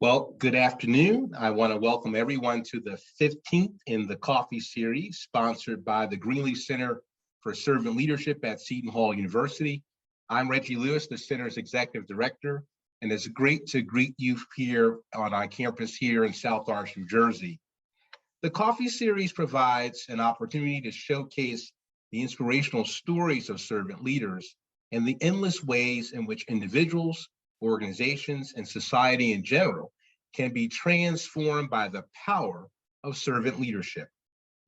Well, good afternoon. I want to welcome everyone to the 15th in the coffee series sponsored by the Greenleaf Center for Servant Leadership at Seton Hall University. I'm Reggie Lewis, the center's executive director, and it's great to greet you here on our campus here in South Orange, New Jersey. The coffee series provides an opportunity to showcase the inspirational stories of servant leaders and the endless ways in which individuals, organizations, and society in general can be transformed by the power of servant leadership,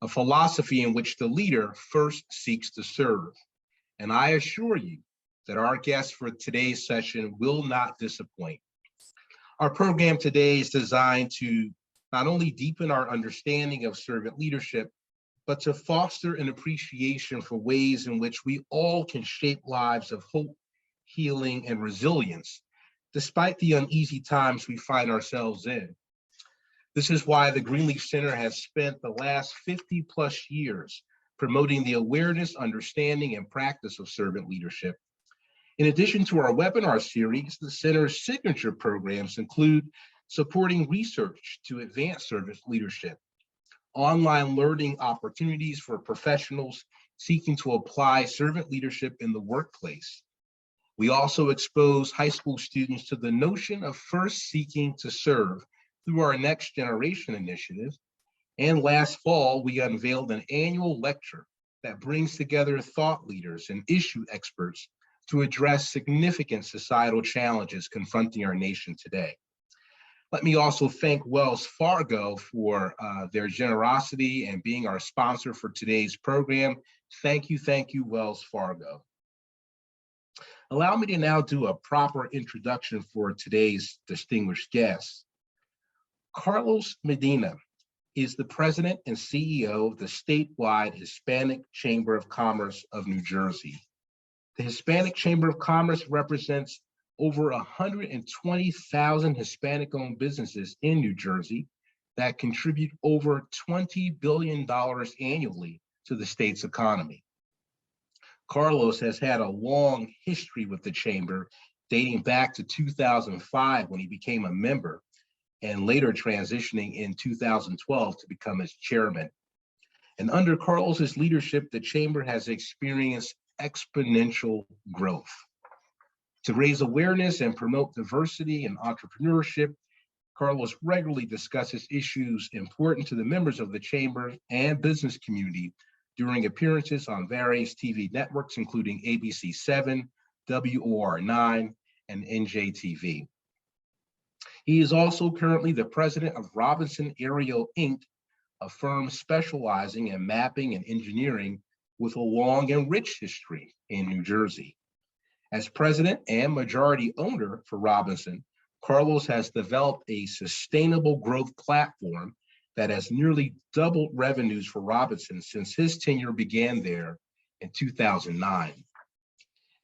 a philosophy in which the leader first seeks to serve. And I assure you that our guest for today's session will not disappoint. Our program today is designed to not only deepen our understanding of servant leadership, but to foster an appreciation for ways in which we all can shape lives of hope, healing, and resilience, despite the uneasy times we find ourselves in. This is why the Greenleaf Center has spent the last 50 plus years promoting the awareness, understanding, and practice of servant leadership. In addition to our webinar series, the center's signature programs include supporting research to advance servant leadership, online learning opportunities for professionals seeking to apply servant leadership in the workplace. We also expose high school students to the notion of first seeking to serve through our Next Generation initiative. And last fall, we unveiled an annual lecture that brings together thought leaders and issue experts to address significant societal challenges confronting our nation today. Let me also thank Wells Fargo for their generosity and being our sponsor for today's program. Thank you, Wells Fargo. Allow me to now do a proper introduction for today's distinguished guest. Carlos Medina is the president and CEO of the Statewide Hispanic Chamber of Commerce of New Jersey. The Hispanic Chamber of Commerce represents over 120,000 Hispanic-owned businesses in New Jersey that contribute over $20 billion annually to the state's economy. Carlos has had a long history with the Chamber, dating back to 2005 when he became a member, and later transitioning in 2012 to become its chairman. And under Carlos's leadership, the Chamber has experienced exponential growth. To raise awareness and promote diversity and entrepreneurship, Carlos regularly discusses issues important to the members of the Chamber and business community during appearances on various TV networks, including ABC7, WOR9, and NJTV. He is also currently the president of Robinson Aerial Inc., a firm specializing in mapping and engineering with a long and rich history in New Jersey. As president and majority owner for Robinson, Carlos has developed a sustainable growth platform that has nearly doubled revenues for Robinson since his tenure began there in 2009.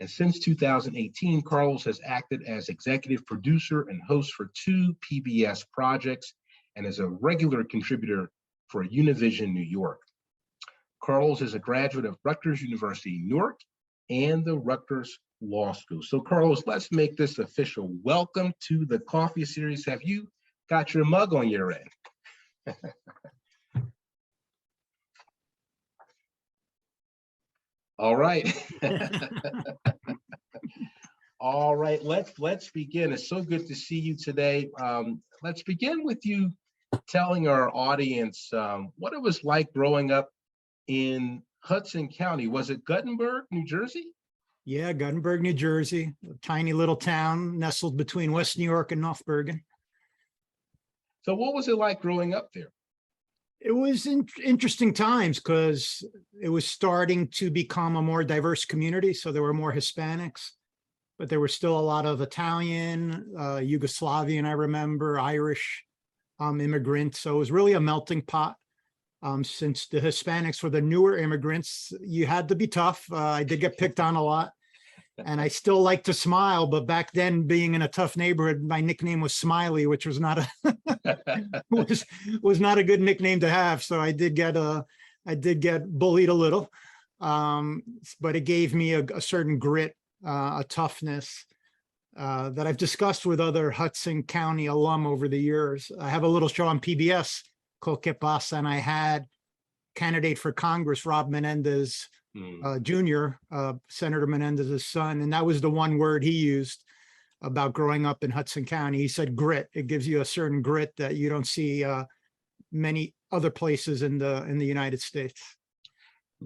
And since 2018, Carlos has acted as executive producer and host for 2 PBS projects and is a regular contributor for Univision New York. Carlos is a graduate of Rutgers University, Newark, and the Rutgers Law School. So Carlos, let's make this official. Welcome to the coffee series. Have you got your mug on your end? All right. All right, let's begin. It's so good to see you today. Let's begin with you telling our audience what it was like growing up in Hudson County. Was it Guttenberg, New Jersey? Yeah, Guttenberg, New Jersey, a tiny little town nestled between West New York and North Bergen. So what was it like growing up there? It was interesting times because it was starting to become a more diverse community. So there were more Hispanics, but there were still a lot of Italian, Yugoslavian, I remember, Irish immigrants. So it was really a melting pot. Since the Hispanics were the newer immigrants, you had to be tough. I did get picked on a lot, and I still like to smile. But back then, being in a tough neighborhood, my nickname was Smiley, which was not a was not a good nickname to have. So I did get bullied a little, but it gave me a certain grit, a toughness. that I've discussed with other Hudson County alum over the years. I have a little show on PBS called Que Pasa, and I had candidate for Congress, Rob Menendez Jr., Senator Menendez's son, and that was the one word he used about growing up in Hudson County. He said grit. It gives you a certain grit that you don't see many other places in the United States.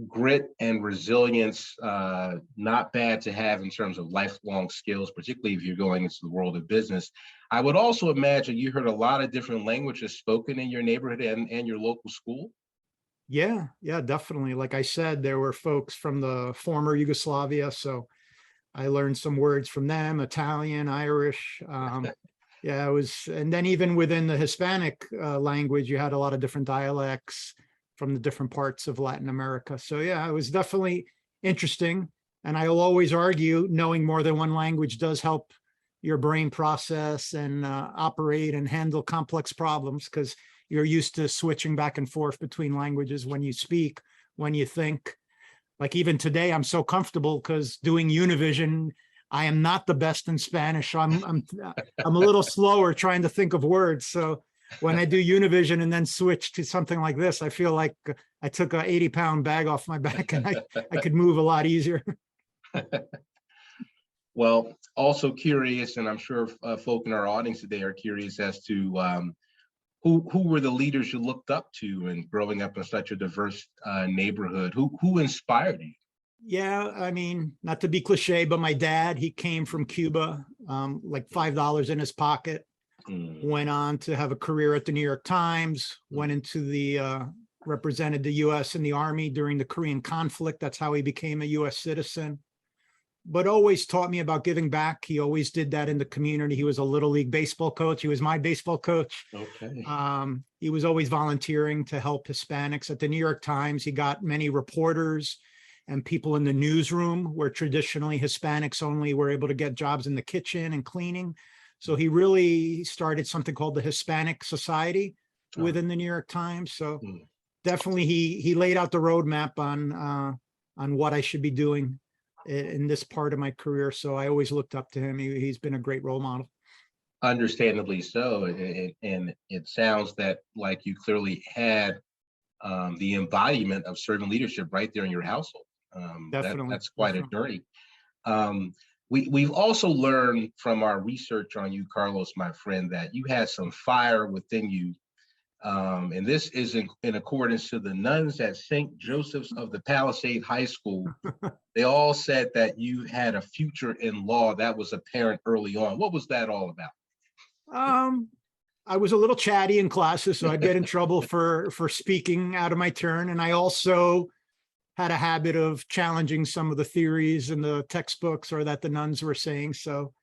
Grit and resilience, not bad to have in terms of lifelong skills, particularly if you're going into the world of business. I would also imagine you heard a lot of different languages spoken in your neighborhood and your local school. Yeah, definitely. Like I said, there were folks from the former Yugoslavia, so I learned some words from them, Italian, Irish. Yeah, it was, and then even within the Hispanic language, you had a lot of different dialects from the different parts of Latin America. So yeah, it was definitely interesting. And I'll always argue knowing more than one language does help your brain process and operate and handle complex problems, because you're used to switching back and forth between languages when you speak, when you think. Like even today, I'm so comfortable because doing Univision, I am not the best in Spanish. I'm a little slower trying to think of words. So when I do Univision and then switch to something like this, I feel like I took a 80-pound bag off my back and I could move a lot easier. Well, also curious, and I'm sure folk in our audience today are curious as to who were the leaders you looked up to and growing up in such a diverse neighborhood? Who inspired you? Yeah, I mean, not to be cliche, but my dad, he came from Cuba, like $5 in his pocket, went on to have a career at the New York Times, went into the, represented the US in the Army during the Korean conflict. That's how he became a US citizen, but always taught me about giving back. He always did that in the community. He was a Little League baseball coach. He was my baseball coach. Okay. He was always volunteering to help Hispanics. At the New York Times, he got many reporters and people in the newsroom, where traditionally Hispanics only were able to get jobs in the kitchen and cleaning. So he really started something called the Hispanic Society within the New York Times. So definitely he laid out the roadmap on what I should be doing in this part of my career. So I always looked up to him. He's been a great role model. Understandably so. And it sounds that like you clearly had the embodiment of servant leadership right there in your household. Definitely. That's quite a journey. We've also learned from our research on you, Carlos, my friend, that you had some fire within you. And this is in accordance to the nuns at St. Joseph's of the Palisade High School. They all said that you had a future in law that was apparent early on. What was that all about? I was a little chatty in classes, so I'd get in trouble for speaking out of my turn. And I also had a habit of challenging some of the theories in the textbooks or that the nuns were saying. So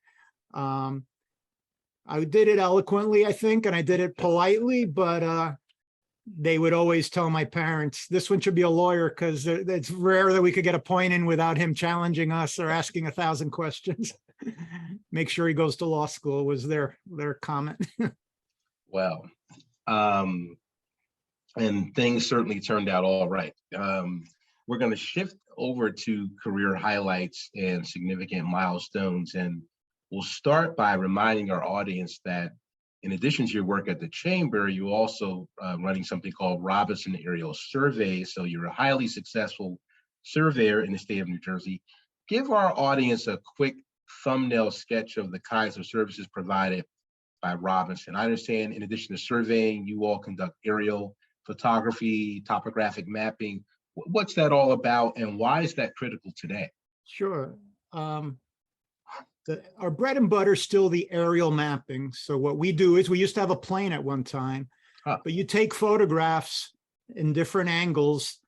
I did it eloquently, I think, and I did it politely, but they would always tell my parents, this one should be a lawyer, because it's rare that we could get a point in without him challenging us or asking 1,000 questions. Make sure he goes to law school was their comment. Well, and things certainly turned out all right. We're going to shift over to career highlights and significant milestones. And we'll start by reminding our audience that in addition to your work at the Chamber, you also running something called Robinson Aerial Survey. So you're a highly successful surveyor in the state of New Jersey. Give our audience a quick thumbnail sketch of the kinds of services provided by Robinson. I understand in addition to surveying, you all conduct aerial photography, topographic mapping. What's that all about, and why is that critical today? Sure. Our bread and butter is still the aerial mapping. So what we do is we used to have a plane at one time, but you take photographs in different angles,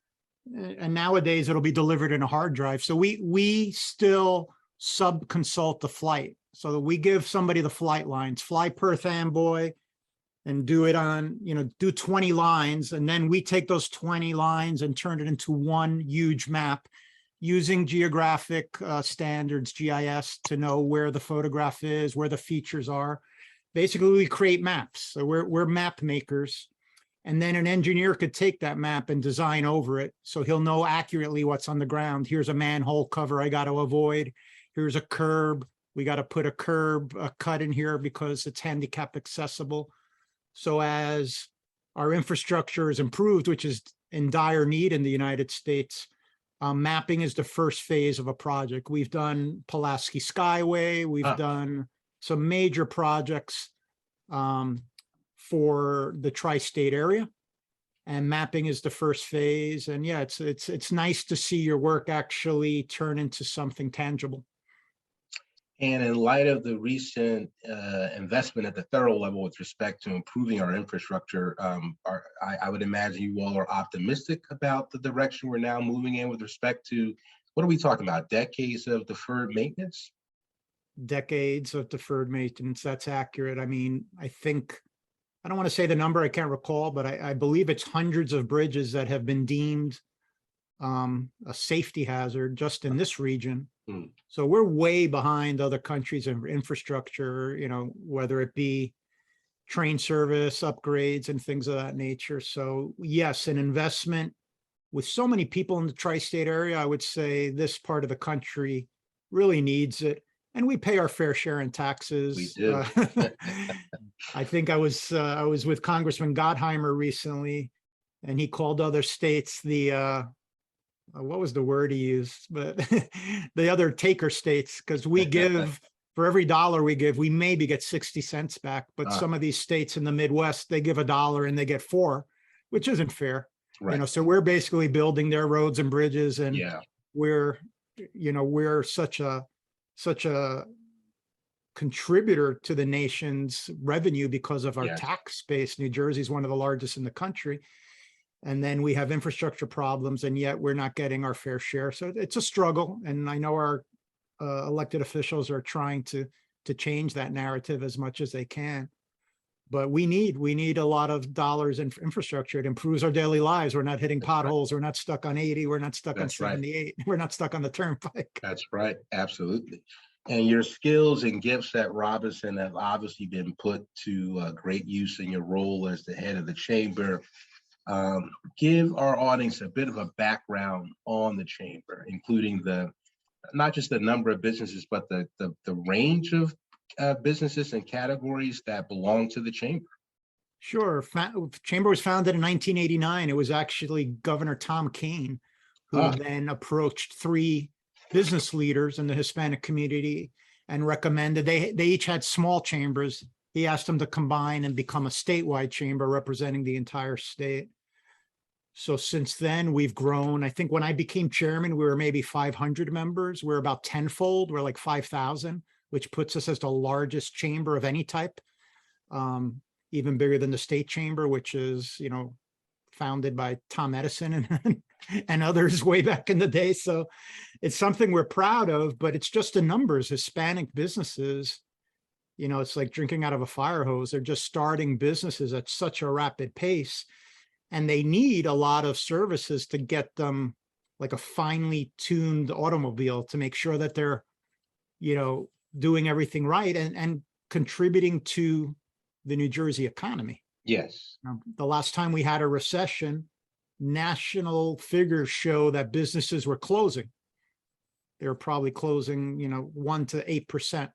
and nowadays it'll be delivered in a hard drive. So we still sub-consult the flight. So that we give somebody the flight lines, fly Perth Amboy, and do it on, do 20 lines. And then we take those 20 lines and turn it into one huge map using geographic standards, GIS, to know where the photograph is, where the features are. Basically, we create maps. So we're map makers. And then an engineer could take that map and design over it. So he'll know accurately what's on the ground. Here's a manhole cover I got to avoid. Here's a curb. We got to put a curb, a cut in here because it's handicap accessible. So as our infrastructure is improved, which is in dire need in the United States, mapping is the first phase of a project. We've done Pulaski Skyway. We've done some major projects for the tri-state area, and mapping is the first phase. And yeah, it's nice to see your work actually turn into something tangible. And in light of the recent investment at the federal level with respect to improving our infrastructure, I would imagine you all are optimistic about the direction we're now moving in with respect to, what are we talking about? Decades of deferred maintenance? Decades of deferred maintenance. That's accurate. I mean, I think, I don't want to say the number, I can't recall, but I believe it's hundreds of bridges that have been deemed a safety hazard just in this region. So we're way behind other countries in infrastructure, you know, whether it be train service, upgrades, and things of that nature. So yes, an investment with so many people in the tri-state area, I would say this part of the country really needs it. And we pay our fair share in taxes. We do. I think I was with Congressman Gottheimer recently, and he called other states the what was the word he used? But the other taker states, because we give, for every dollar we give, we maybe get 60 cents back. But some of these states in the Midwest, they give $1 and they get 4, which isn't fair. Right. You know, so we're basically building their roads and bridges, and we're, you know, we're such a contributor to the nation's revenue because of our tax base. New Jersey is one of the largest in the country. And then we have infrastructure problems, and yet we're not getting our fair share. So it's a struggle. And I know our elected officials are trying to change that narrative as much as they can. But we need a lot of dollars in infrastructure. It improves our daily lives. We're not hitting potholes. We're not stuck on 80. We're not stuck on 78. We're not stuck on the turnpike. That's right. Absolutely. And your skills and gifts at Robinson have obviously been put to great use in your role as the head of the chamber. Give our audience a bit of a background on the chamber, including not just the number of businesses, but the range of businesses and categories that belong to the chamber. Sure. Chamber was founded in 1989. It was actually Governor Tom Kean who then approached 3 business leaders in the Hispanic community and recommended, they each had small chambers. He asked them to combine and become a statewide chamber representing the entire state. So since then we've grown. I think when I became chairman, we were maybe 500 members. We're about tenfold. We're like 5,000, which puts us as the largest chamber of any type, even bigger than the state chamber, which is, you know, founded by Tom Edison and others way back in the day. So it's something we're proud of, but it's just the numbers. Hispanic businesses, you know, it's like drinking out of a fire hose. They're just starting businesses at such a rapid pace, and they need a lot of services to get them like a finely tuned automobile to make sure that they're, you know, doing everything right and contributing to the New Jersey economy. Yes. The last time we had a recession, national figures show that businesses were closing. They were probably closing, you know, 1 to 8%.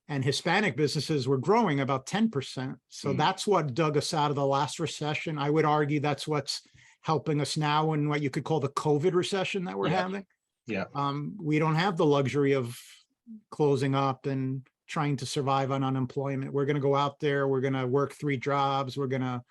And Hispanic businesses were growing about 10%. So that's what dug us out of the last recession. I would argue that's what's helping us now in what you could call the COVID recession that we're having. Yeah. We don't have the luxury of closing up and trying to survive on unemployment. We're going to go out there. We're going to work 3 jobs. We're going to,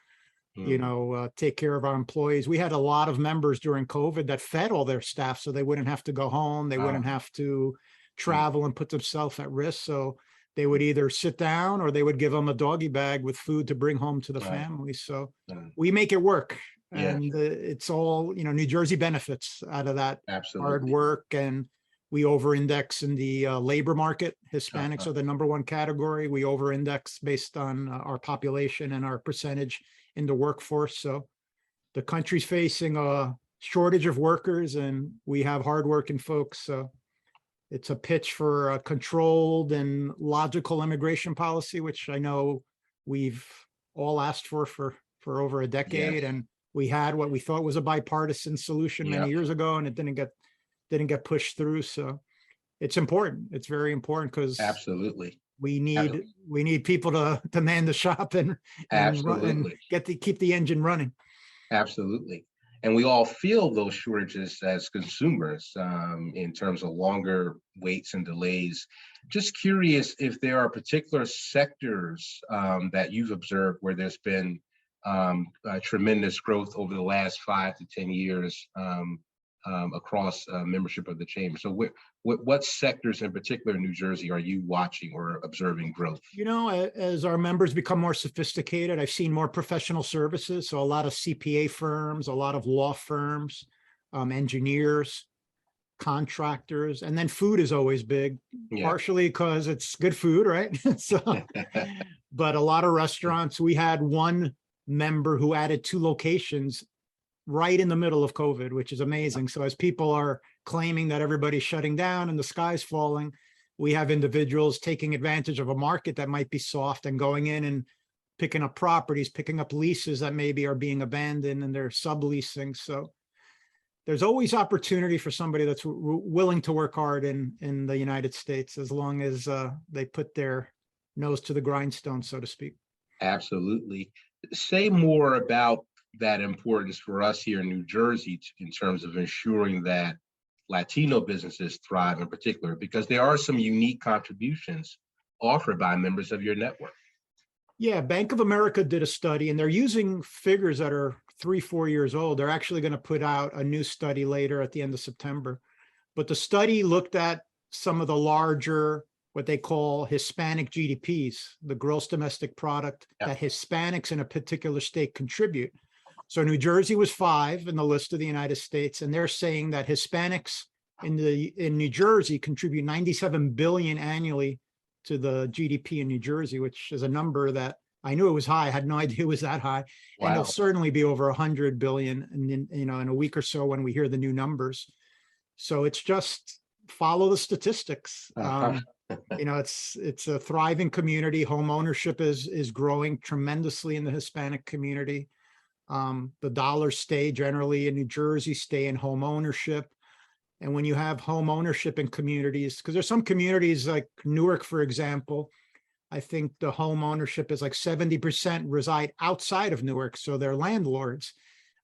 you know, take care of our employees. We had a lot of members during COVID that fed all their staff so they wouldn't have to go home. They wouldn't have to travel and put themselves at risk. So they would either sit down or they would give them a doggy bag with food to bring home to the family. So we make it work. And it's all, you know, New Jersey benefits out of that hard work. And we over-index in the labor market. Hispanics are the #1 category. We over-index based on our population and our percentage in the workforce. So the country's facing a shortage of workers, and we have hardworking folks. So it's a pitch for a controlled and logical immigration policy, which I know we've all asked for over a decade. And we had what we thought was a bipartisan solution many years ago, and it didn't get pushed through. So it's important. It's very important because Absolutely. we Ab- need people to man the shop and run and Absolutely. keep the engine running. Absolutely. And we all feel those shortages as consumers in terms of longer waits and delays. Just curious if there are particular sectors that you've observed where there's been tremendous growth over the last 5 to 10 years across membership of the chamber. So what sectors in particular in New Jersey are you watching or observing growth? You know, as our members become more sophisticated, I've seen more professional services. So a lot of CPA firms, a lot of law firms, engineers, contractors, and then food is always big, Yeah. partially because it's good food, right? So, but a lot of restaurants. We had one member who added 2 locations right in the middle of COVID, which is amazing. So as people are claiming that everybody's shutting down and the sky's falling, we have individuals taking advantage of a market that might be soft and going in and picking up properties, picking up leases that maybe are being abandoned and they're subleasing. So there's always opportunity for somebody that's willing to work hard in the United States, as long as they put their nose to the grindstone, so to speak. Absolutely. Say more about that importance for us here in New Jersey in terms of ensuring that Latino businesses thrive in particular, because there are some unique contributions offered by members of your network. Yeah, Bank of America did a study and they're using figures that are 3-4 years old. They're actually going to put out a new study later at the end of September. But the study looked at some of the larger, what they call Hispanic GDPs, the gross domestic product that Hispanics in a particular state contribute. So New Jersey was 5 in the list of the United States, and they're saying that Hispanics in New Jersey contribute 97 billion annually to the GDP in New Jersey, which is a number that I knew it was high. I had no idea it was that high. Wow. And it'll certainly be over 100 billion in a week or so when we hear the new numbers. So it's just follow the statistics. It's a thriving community. Home ownership is growing tremendously in the Hispanic community. The dollars stay generally in New Jersey, stay in home ownership. And when you have home ownership in communities, because there's some communities like Newark, for example, I think the home ownership is like 70% reside outside of Newark. So they're landlords.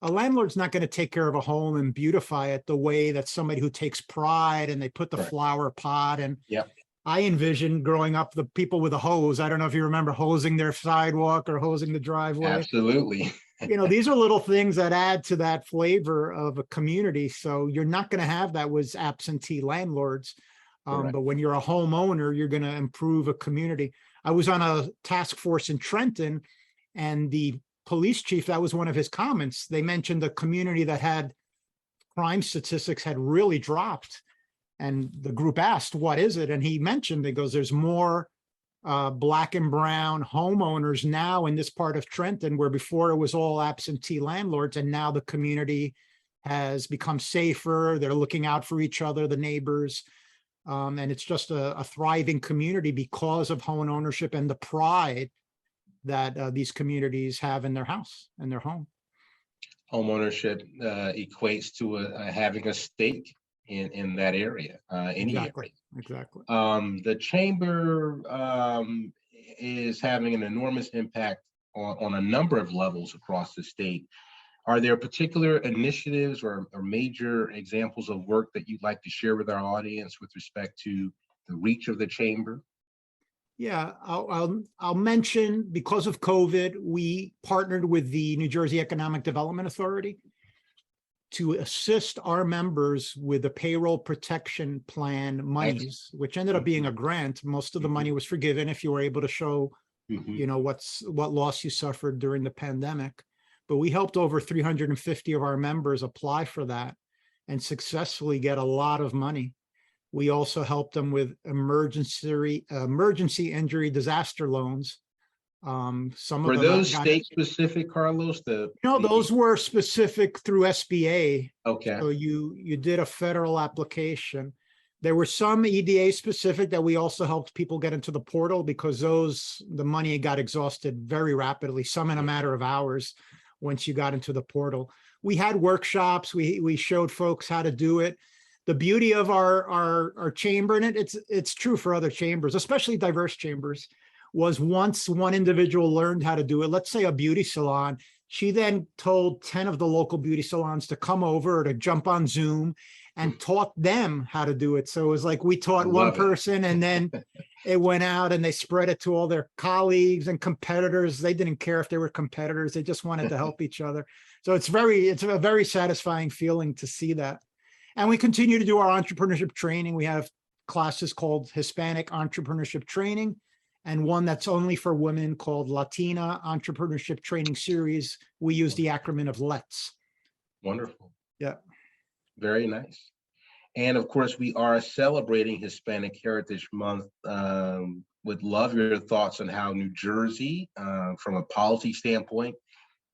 A landlord's not going to take care of a home and beautify it the way that somebody who takes pride and they put the flower pot. And I envisioned growing up the people with a hose. I don't know if you remember hosing their sidewalk or hosing the driveway. Absolutely. These are little things that add to that flavor of a community. So you're not going to have that with absentee landlords. But when you're a homeowner, you're going to improve a community. I was on a task force in Trenton, and the police chief, that was one of his comments. They mentioned a community that had crime statistics had really dropped. And the group asked, what is it? And he mentioned, it goes, there's more Black and brown homeowners now in this part of Trenton, where before it was all absentee landlords, and now the community has become safer. They're looking out for each other, the neighbors, and it's just a thriving community because of home ownership and the pride that these communities have in their house and their home. Home ownership equates to having a stake in that area. Exactly. The chamber is having an enormous impact on a number of levels across the state. Are there particular initiatives or major examples of work that you'd like to share with our audience with respect to the reach of the chamber? Yeah, I'll mention, because of COVID, we partnered with the New Jersey Economic Development Authority to assist our members with the payroll protection plan monies, which ended up being a grant. Most of the money was forgiven if you were able to show, what loss you suffered during the pandemic. But we helped over 350 of our members apply for that and successfully get a lot of money. We also helped them with emergency injury disaster loans. Some were of those state specific, Carlos? Those were specific through SBA. Okay. So you did a federal application. There were some EDA specific that we also helped people get into the portal, because the money got exhausted very rapidly, some in a matter of hours once you got into the portal. We had workshops. We showed folks how to do it. the beauty of our chamber, and it's true for other chambers, especially diverse chambers, was once one individual learned how to do it, let's say a beauty salon, she then told 10 of the local beauty salons to come over, to jump on Zoom, and taught them how to do it. So it was like we taught one person, and then it went out and they spread it to all their colleagues and competitors. They didn't care if they were competitors. They just wanted to help each other. So it's a very satisfying feeling to see that. And we continue to do our entrepreneurship training. We have classes called Hispanic Entrepreneurship Training, and one that's only for women called Latina Entrepreneurship Training Series. We use the acronym of LETS. Wonderful. Yeah. Very nice. And of course, we are celebrating Hispanic Heritage Month. Would love your thoughts on how New Jersey, from a policy standpoint,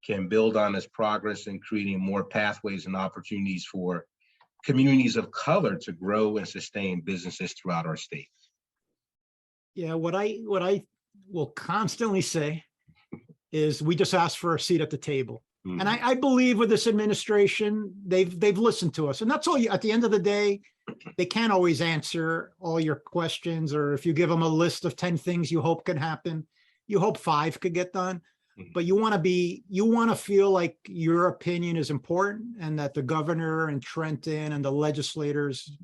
can build on its progress in creating more pathways and opportunities for communities of color to grow and sustain businesses throughout our state. Yeah, what I will constantly say is we just ask for a seat at the table. Mm-hmm. And I believe with this administration, they've listened to us. And that's all. At the end of the day, they can't always answer all your questions, or if you give them a list of 10 things you hope can happen, you hope 5 could get done. Mm-hmm. But you want to feel like your opinion is important, and that the governor and Trenton and the legislators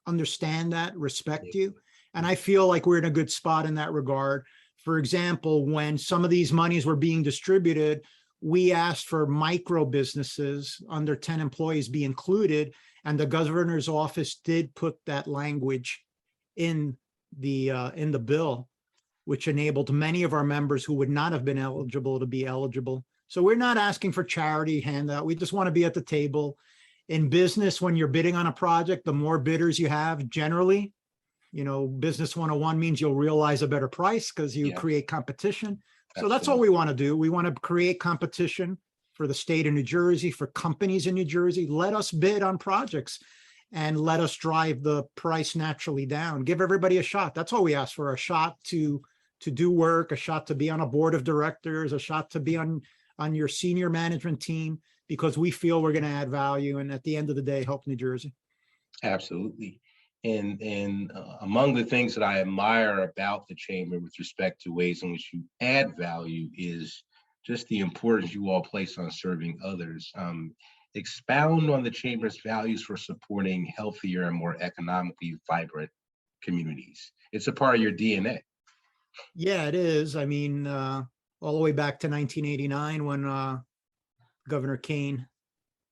understand that, respect you. And I feel like we're in a good spot in that regard. For example, when some of these monies were being distributed, we asked for micro businesses under 10 employees be included, and the governor's office did put that language in the bill, which enabled many of our members who would not have been eligible to be eligible. So we're not asking for charity handout. We just want to be at the table. In business, when you're bidding on a project, the more bidders you have, generally, business 101 means you'll realize a better price because you create competition. So that's all we want to do. We want to create competition for the state of New Jersey, for companies in New Jersey. Let us bid on projects and let us drive the price naturally down. Give everybody a shot. That's all we ask for, a shot to do work, a shot to be on a board of directors, a shot to be on your senior management team, because we feel we're going to add value and at the end of the day, help New Jersey. Absolutely. And among the things that I admire about the chamber with respect to ways in which you add value is just the importance you all place on serving others. Expound on the chamber's values for supporting healthier and more economically vibrant communities. It's a part of your DNA. Yeah, it is. I mean, all the way back to 1989 when Governor Kane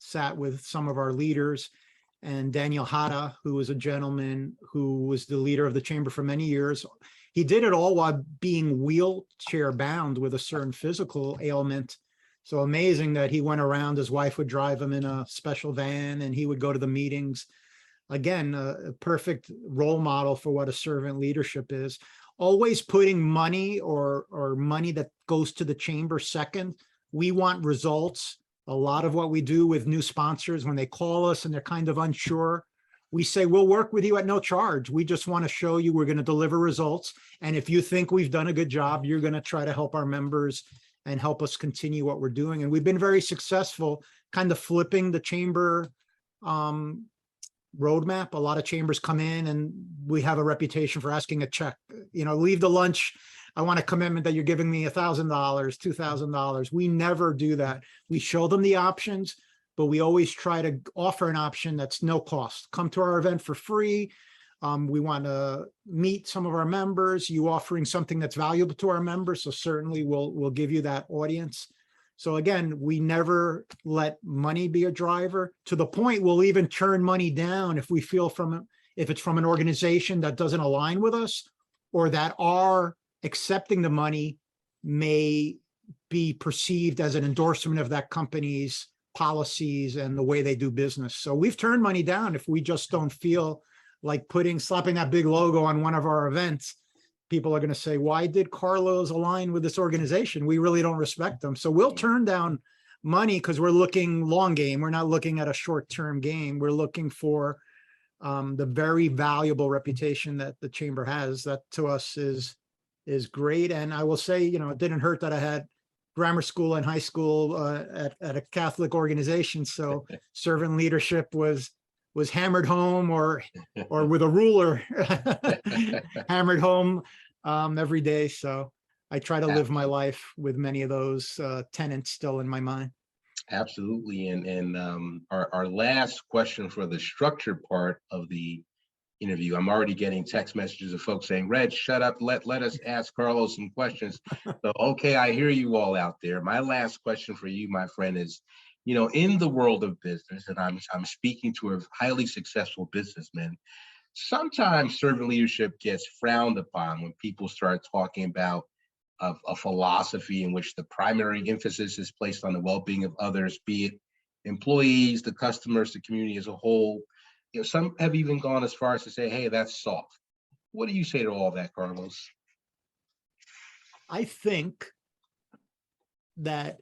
sat with some of our leaders, and Daniel Hata, who was a gentleman who was the leader of the chamber for many years. He did it all while being wheelchair bound with a certain physical ailment. So amazing that he went around, his wife would drive him in a special van and he would go to the meetings. Again, a perfect role model for what a servant leadership is. Always putting money or money that goes to the chamber second. We want results. A lot of what we do with new sponsors, when they call us and they're kind of unsure, we say, we'll work with you at no charge. We just want to show you we're going to deliver results. And if you think we've done a good job, you're going to try to help our members and help us continue what we're doing. And we've been very successful kind of flipping the chamber roadmap. A lot of chambers come in and we have a reputation for asking a check, leave the lunch. I want a commitment that you're giving me $1,000, $2,000. We never do that. We show them the options, but we always try to offer an option that's no cost. Come to our event for free. We want to meet some of our members. You offering something that's valuable to our members, so certainly we'll give you that audience. So again, we never let money be a driver, to the point we'll even turn money down if we feel if it's from an organization that doesn't align with us, or that our accepting the money may be perceived as an endorsement of that company's policies and the way they do business. So we've turned money down if we just don't feel like slapping that big logo on one of our events. People are going to say, why did Carlos align with this organization? We really don't respect them. So we'll turn down money because we're looking long game. We're not looking at a short-term game. We're looking for the very valuable reputation that the chamber has. That to us is great. And I will say, it didn't hurt that I had grammar school and high school at a Catholic organization. So servant leadership was was hammered home or with a ruler hammered home every day. So I try to live my life with many of those tenets still in my mind. Absolutely. And our last question for the structured part of the interview, I'm already getting text messages of folks saying, Reg, shut up, let us ask Carlos some questions. So, okay, I hear you all out there. My last question for you, my friend, is, in the world of business, and I'm speaking to a highly successful businessman, sometimes servant leadership gets frowned upon when people start talking about a philosophy in which the primary emphasis is placed on the well-being of others, be it employees, the customers, the community as a whole. Some have even gone as far as to say, hey, that's soft. What do you say to all that, Carlos? I think that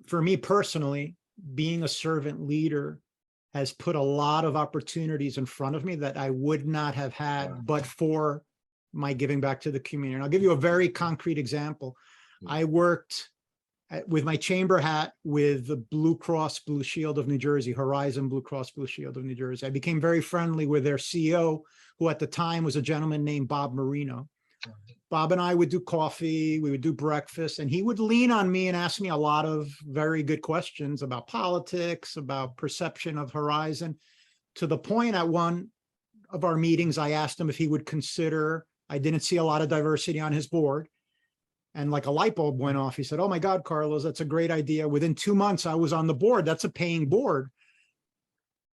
for me personally, being a servant leader has put a lot of opportunities in front of me that I would not have had but for my giving back to the community. And I'll give you a very concrete example. I worked with my chamber hat with the Blue Cross Blue Shield of New Jersey, Horizon Blue Cross Blue Shield of New Jersey. I became very friendly with their CEO, who at the time was a gentleman named Bob Marino. Bob and I would do coffee, we would do breakfast, and he would lean on me and ask me a lot of very good questions about politics, about perception of Horizon, to the point at one of our meetings, I asked him if he would consider, I didn't see a lot of diversity on his board. And like a light bulb went off. He said, oh my God, Carlos, that's a great idea. Within 2 months, I was on the board. That's a paying board.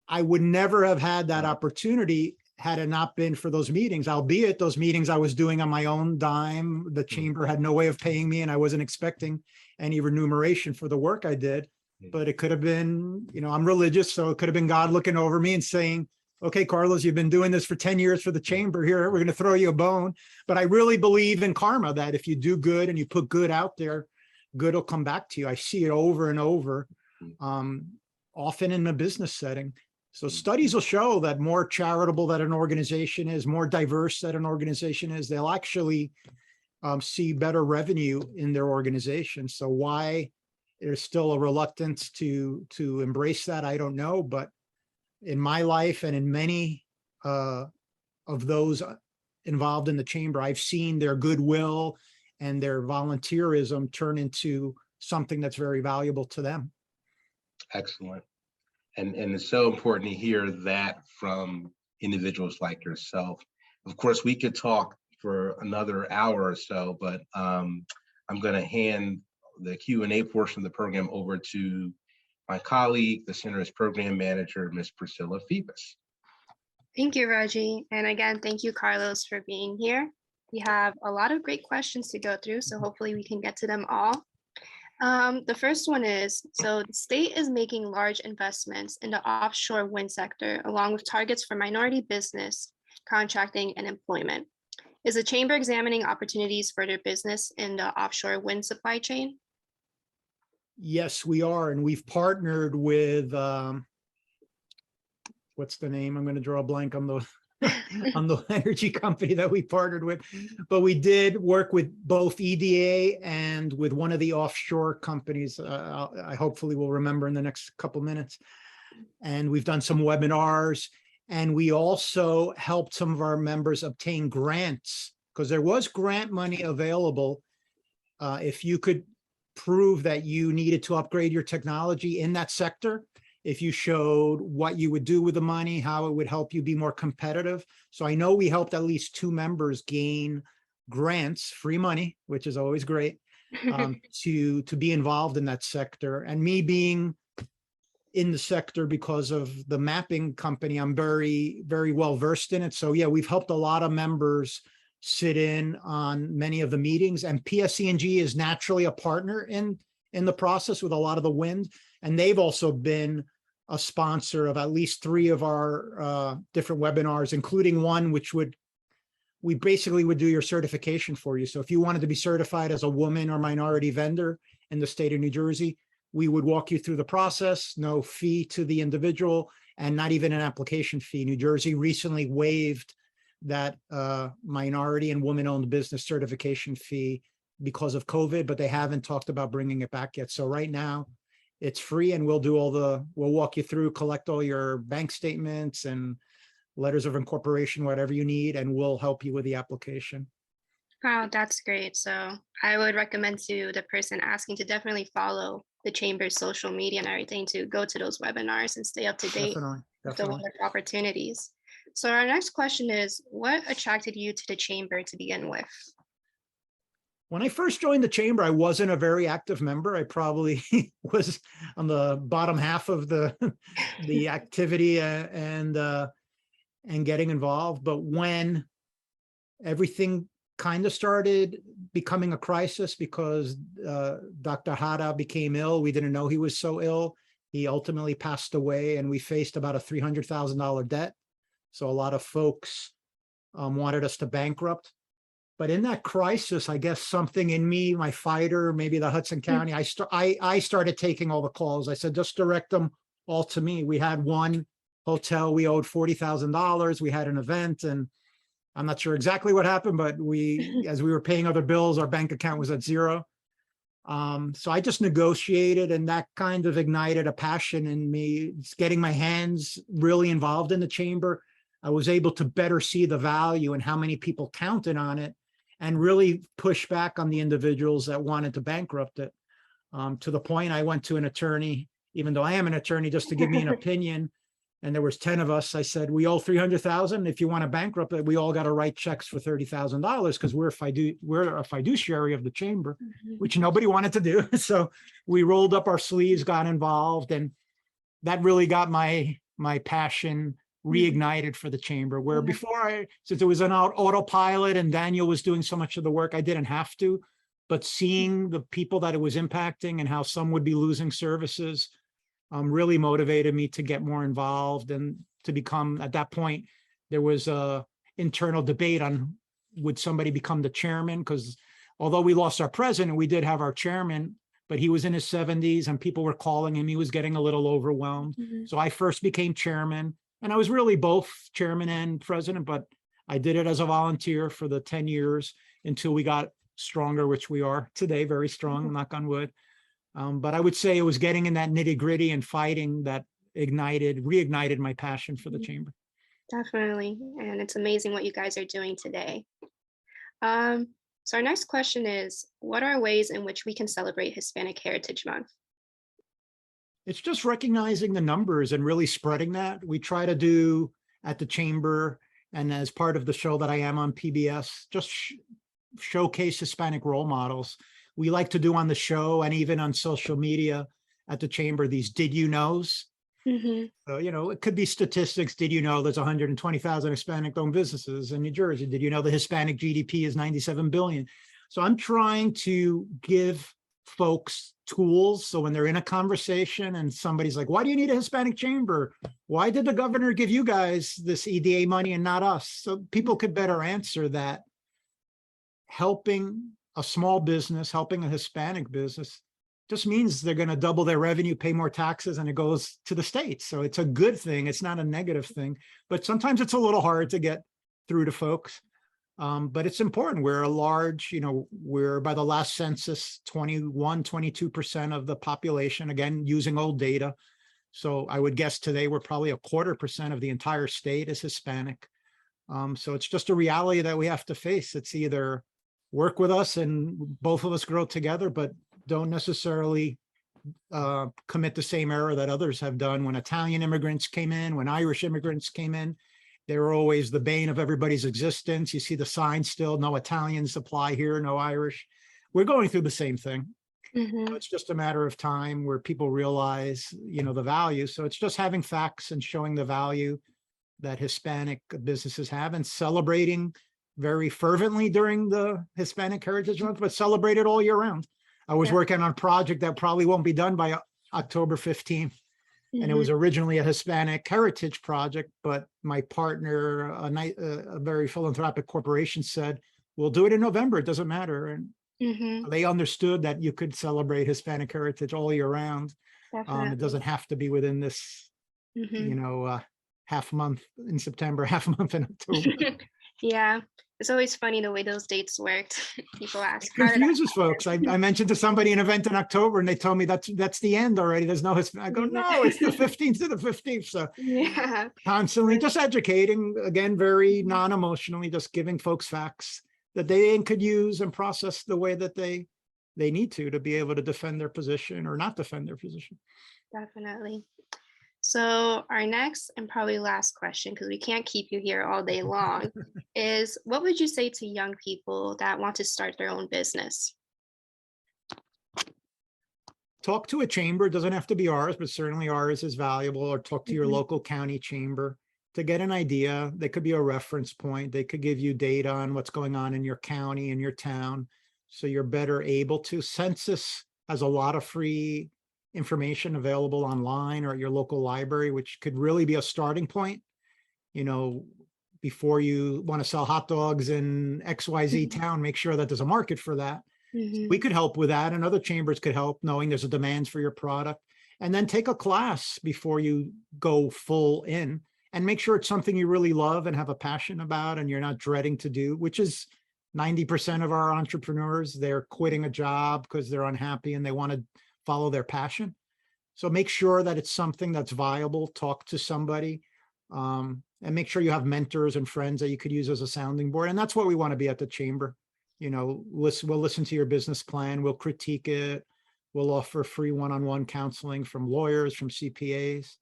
I would never have had that opportunity had it not been for those meetings, albeit those meetings I was doing on my own dime. The chamber had no way of paying me and I wasn't expecting any remuneration for the work I did. But it could have been, I'm religious, so it could have been God looking over me and saying, okay, Carlos, you've been doing this for 10 years for the chamber here. We're going to throw you a bone. But I really believe in karma, that if you do good and you put good out there, good will come back to you. I see it over and over, often in a business setting. So studies will show that more charitable that an organization is, more diverse that an organization is, they'll actually see better revenue in their organization. So why there's still a reluctance to embrace that, I don't know. But in my life and in many of those involved in the chamber, I've seen their goodwill and their volunteerism turn into something that's very valuable to them. Excellent. And it's so important to hear that from individuals like yourself. Of course, we could talk for another hour or so, but I'm going to hand the Q&A portion of the program over to my colleague, the Center's program manager, Ms. Priscilla Phoebus. Thank you, Reggie. And again, thank you, Carlos, for being here. We have a lot of great questions to go through, so hopefully we can get to them all. The first one is, so the state is making large investments in the offshore wind sector, along with targets for minority business, contracting, and employment. Is the chamber examining opportunities for their business in the offshore wind supply chain? Yes, we are. And we've partnered with, what's the name? I'm going to draw a blank on the on the energy company that we partnered with. But we did work with both EDA and with one of the offshore companies. I hopefully will remember in the next couple minutes. And we've done some webinars. And we also helped some of our members obtain grants, because there was grant money available if you could prove that you needed to upgrade your technology in that sector, if you showed what you would do with the money, how it would help you be more competitive. So I know we helped at least 2 members gain grants, free money, which is always great, to be involved in that sector. And me being in the sector because of the mapping company, I'm very, very well versed in it. So yeah, we've helped a lot of members sit in on many of the meetings, and PSE&G is naturally a partner in the process with a lot of the wind. And they've also been a sponsor of at least 3 of our different webinars, including one which we basically would do your certification for you. So if you wanted to be certified as a woman or minority vendor in the state of New Jersey, we would walk you through the process, no fee to the individual, and not even an application fee. New Jersey recently waived that minority and woman-owned business certification fee because of COVID, but they haven't talked about bringing it back yet. So right now, It's free, and we'll walk you through, collect all your bank statements and letters of incorporation, whatever you need, and we'll help you with the application. Wow, that's great. So I would recommend to the person asking to definitely follow the chamber's social media and everything, to go to those webinars and stay up to date Definitely, with the definitely. wonderful opportunities. So our next question is, what attracted you to the chamber to begin with? When I first joined the chamber, I wasn't a very active member. I probably was on the bottom half of the activity and getting involved. But when everything kind of started becoming a crisis because Dr. Hara became ill, we didn't know he was so ill. He ultimately passed away, and we faced about a $300,000 debt. So a lot of folks wanted us to bankrupt. But in that crisis, I guess something in me, my fighter, maybe the Hudson County, I started taking all the calls. I said, just direct them all to me. We had one hotel, we owed $40,000. We had an event, and I'm not sure exactly what happened, but as we were paying other bills, our bank account was at zero. So I just negotiated, and that kind of ignited a passion in me. It's getting my hands really involved in the chamber. I was able to better see the value and how many people counted on it, and really push back on the individuals that wanted to bankrupt it. To the point I went to an attorney, even though I am an attorney, just to give me an opinion. And there was 10 of us. I said, we owe 300,000. If you want to bankrupt it, we all got to write checks for $30,000 because we're a fiduciary of the chamber, which nobody wanted to do. So we rolled up our sleeves, got involved, and that really got my passion reignited for the chamber, where before, since it was an autopilot and Daniel was doing so much of the work, I didn't have to. But seeing the people that it was impacting and how some would be losing services really motivated me to get more involved, and to become, at that point, there was a internal debate on would somebody become the chairman, because although we lost our president, we did have our chairman, but he was in his 70s and people were calling him. He was getting a little overwhelmed. So I first became chairman, and I was really both chairman and president, but I did it as a volunteer for the 10 years until we got stronger, which we are today, very strong, knock on wood. But I would say it was getting in that nitty gritty and fighting that reignited my passion for the chamber. Definitely. And it's amazing what you guys are doing today. So our next question is, what are ways in which we can celebrate Hispanic Heritage Month? It's just recognizing the numbers and really spreading that. We try to do at the chamber, and as part of the show that I am on PBS, just showcase Hispanic role models. We like to do on the show and even on social media at the chamber these did you knows. So, it could be statistics. Did you know there's 120,000 Hispanic owned businesses in New Jersey? Did you know the Hispanic GDP is 97 billion? So I'm trying to give folks tools. So when they're in a conversation and somebody's like, why do you need a Hispanic chamber? Why did the governor give you guys this EDA money and not us? So people could better answer that. Helping a small business, helping a Hispanic business just means they're going to double their revenue, pay more taxes, and it goes to the states. So it's a good thing. It's not a negative thing, but sometimes it's a little hard to get through to folks. But it's important. We're a large, we're by the last census, 22% of the population, again, using old data. So I would guess today we're probably 0.25% of the entire state is Hispanic. So it's just a reality that we have to face. It's either work with us and both of us grow together, but don't necessarily commit the same error that others have done. When Italian immigrants came in, when Irish immigrants came in, they were always the bane of everybody's existence. You see the sign still, no Italians apply here, no Irish. We're going through the same thing. So it's just a matter of time where people realize, the value. So it's just having facts and showing the value that Hispanic businesses have, and celebrating very fervently during the Hispanic Heritage Month, but celebrate it all year round. I was working on a project that probably won't be done by October 15th. And it was originally a Hispanic heritage project, but my partner, a very philanthropic corporation, said, we'll do it in November. It doesn't matter. And they understood that you could celebrate Hispanic heritage all year round. It doesn't have to be within this, half month in September, half month in October. Yeah. It's always funny the way those dates worked. People ask, It how did that confuses folks. I mentioned to somebody an event in October and they told me that's the end already. There's no, I go, no, it's the 15th to the 15th. So Yeah. constantly just educating, again, very non-emotionally, just giving folks facts that they could use and process the way that they need to be able to defend their position or not defend their position. Definitely. So our next and probably last question, because we can't keep you here all day long, is what would you say to young people that want to start their own business? Talk to a chamber. It doesn't have to be ours, but certainly ours is valuable, or talk to your Mhm. local county chamber to get an idea. They could be a reference point. They could give you data on what's going on in your county, in your town. So you're better able to. Census has a lot of free information available online or at your local library, which could really be a starting point. You know, before you want to sell hot dogs in XYZ town, make sure that there's a market for that. Mhm. We could help with that, and other chambers could help, knowing there's a demand for your product. And then take a class before you go full in, and make sure it's something you really love and have a passion about and you're not dreading to do, which is 90% of our entrepreneurs. They're quitting a job because they're unhappy and they want to follow their passion. So make sure that it's something that's viable. Talk to somebody, and make sure you have mentors and friends that you could use as a sounding board. And that's what we want to be at the chamber. You know, we'll listen to your business plan, we'll critique it, we'll offer free one-on-one counseling from lawyers, from CPAs,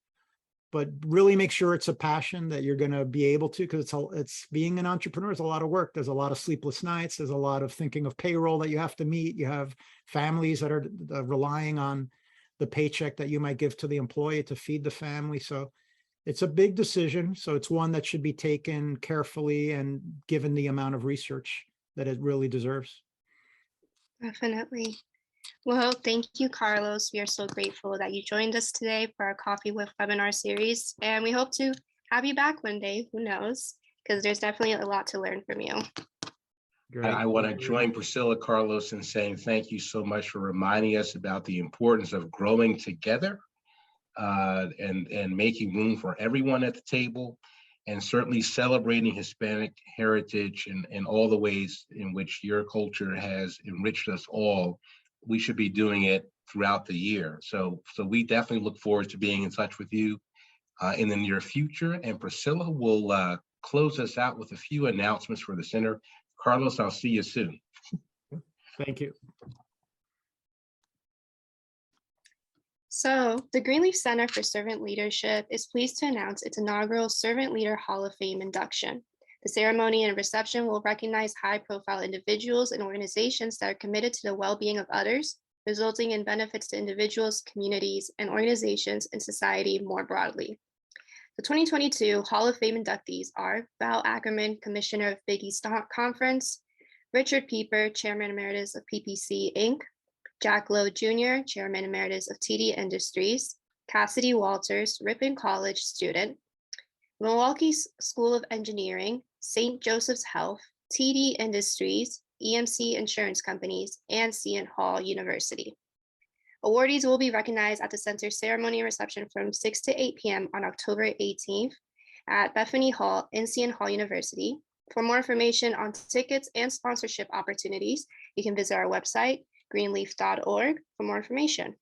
but really make sure it's a passion that you're going to be able to, because it's being an entrepreneur is a lot of work. There's a lot of sleepless nights. There's a lot of thinking of payroll that you have to meet. You have families that are relying on the paycheck that you might give to the employee to feed the family. So it's a big decision. So it's one that should be taken carefully and given the amount of research that it really deserves. Definitely. Well, thank you, Carlos. We are so grateful that you joined us today for our Coffee with webinar series, and we hope to have you back one day. Who knows? Because there's definitely a lot to learn from you. Great. I want to join Priscilla, Carlos, in saying thank you so much for reminding us about the importance of growing together and making room for everyone at the table, and certainly celebrating Hispanic heritage and all the ways in which your culture has enriched us all. We should be doing it throughout the year. So we definitely look forward to being in touch with you in the near future. And Priscilla will close us out with a few announcements for the center. Carlos, I'll see you soon. Thank you. So the Greenleaf Center for Servant Leadership is pleased to announce its inaugural Servant Leader Hall of Fame induction. The ceremony and reception will recognize high-profile individuals and organizations that are committed to the well-being of others, resulting in benefits to individuals, communities, and organizations and society more broadly. The 2022 Hall of Fame inductees are Val Ackerman, Commissioner of Big East Conference, Richard Pieper, Chairman Emeritus of PPC Inc., Jack Lowe Jr., Chairman Emeritus of TD Industries, Cassidy Walters, Ripon College student, Milwaukee School of Engineering, St. Joseph's Health, TD Industries, EMC Insurance Companies, and Seton Hall University. Awardees will be recognized at the center's ceremony and reception from 6 to 8 p.m. on October 18th at Bethany Hall in Seton Hall University. For more information on tickets and sponsorship opportunities, you can visit our website, greenleaf.org, for more information.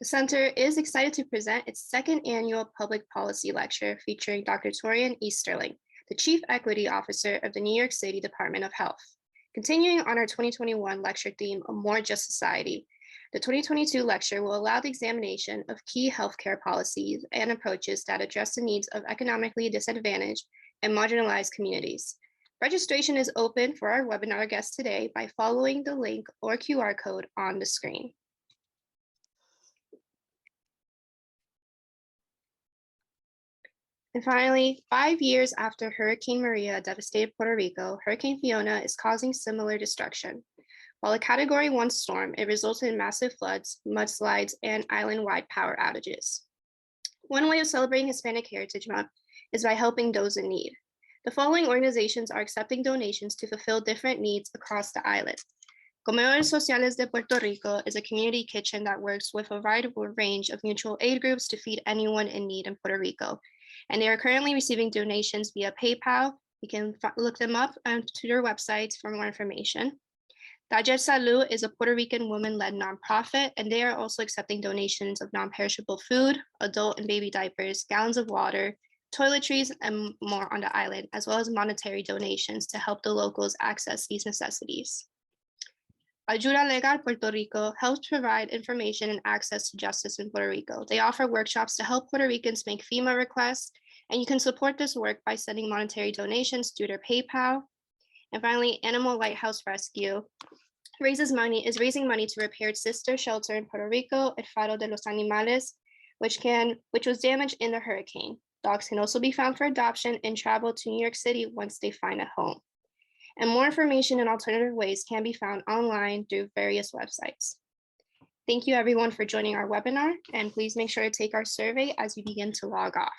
The center is excited to present its second annual public policy lecture featuring Dr. Torian Easterling, the Chief Equity Officer of the New York City Department of Health. Continuing on our 2021 lecture theme, A More Just Society, the 2022 lecture will allow the examination of key healthcare policies and approaches that address the needs of economically disadvantaged and marginalized communities. Registration is open for our webinar guests today by following the link or QR code on the screen. And finally, 5 years after Hurricane Maria devastated Puerto Rico, Hurricane Fiona is causing similar destruction. While a Category 1 storm, it resulted in massive floods, mudslides, and island-wide power outages. One way of celebrating Hispanic Heritage Month is by helping those in need. The following organizations are accepting donations to fulfill different needs across the island. Comedores Sociales de Puerto Rico is a community kitchen that works with a wide range of mutual aid groups to feed anyone in need in Puerto Rico. and they are currently receiving donations via PayPal. You can look them up to their websites for more information. Taller Salud is a Puerto Rican woman-led nonprofit, and they are also accepting donations of non-perishable food, adult and baby diapers, gallons of water, toiletries, and more on the island, as well as monetary donations to help the locals access these necessities. Ayuda Legal Puerto Rico helps provide information and access to justice in Puerto Rico. They offer workshops to help Puerto Ricans make FEMA requests, and you can support this work by sending monetary donations through their PayPal. And finally, Animal Lighthouse Rescue is raising money to repair its sister shelter in Puerto Rico, El Faro de los Animales, which was damaged in the hurricane. Dogs can also be found for adoption and travel to New York City once they find a home. And more information and alternative ways can be found online through various websites. Thank you everyone for joining our webinar, and please make sure to take our survey as you begin to log off.